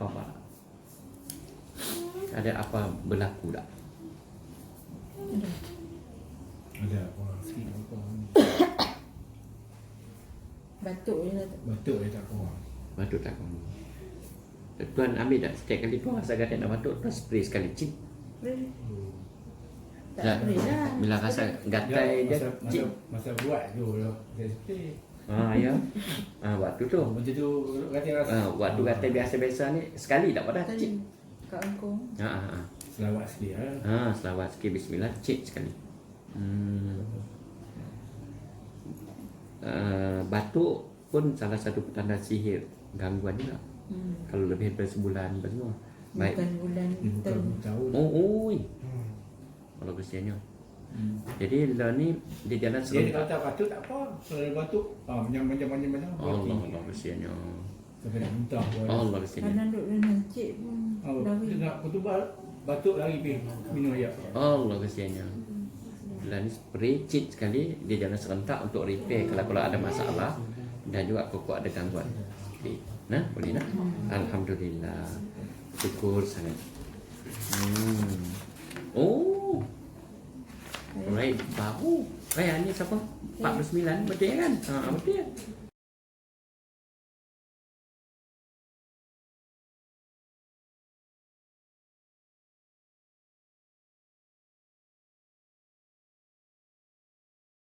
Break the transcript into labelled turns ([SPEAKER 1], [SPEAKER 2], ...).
[SPEAKER 1] apa-apa. Ada apa berlaku tak?
[SPEAKER 2] Ada orang sikit apa ni.
[SPEAKER 3] Batuk je lah.
[SPEAKER 2] Batuk dia tak kurang.
[SPEAKER 1] Batuk tak kamu? Tuan ambil tak setiap kali tuan rasa gatal nak batuk, tuan spray sekali cik.
[SPEAKER 3] Tak boleh lah.
[SPEAKER 1] Bila rasa gatal je cik.
[SPEAKER 2] Masa buat tu lah. Saya spray.
[SPEAKER 1] Ya. Waktu tu.
[SPEAKER 2] Macam tu kata rasa.
[SPEAKER 1] Waktu gatal biasa-biasa ni sekali tak pada
[SPEAKER 3] Tadi
[SPEAKER 1] cik.
[SPEAKER 3] kat Angkong.
[SPEAKER 2] Selawat sikit lah.
[SPEAKER 1] Selawat sikit bismillah cik sekali. Batuk pun salah satu petanda sihir, gangguan juga. Kalau lebih daripada sebulan apa semua. Baik.
[SPEAKER 3] Bukan bulan
[SPEAKER 2] Bukan tahun.
[SPEAKER 1] Oi. Kalau kesiannya. Jadi lah ni dia jalan
[SPEAKER 2] Dia
[SPEAKER 1] serentak.
[SPEAKER 2] kata batuk tak apa. Kalau dia batuk, macam-macam.
[SPEAKER 1] Allah kesiannya.
[SPEAKER 2] Sampai nak muntah pun.
[SPEAKER 1] Allah kesiannya.
[SPEAKER 3] Kadang duduk dengan cik pun dah
[SPEAKER 2] Dia nak kutubah, batuk lagi pergi minum air.
[SPEAKER 1] Allah kesiannya. Bila ni spray cik sekali, dia jalan serentak untuk repair kalau ada masalah dan juga kalau ada gangguan. Okay. Nah, boleh nak? Alhamdulillah. Syukur sangat. Oh. Alright, baru. Ni siapa? 49 betul kan? Betul.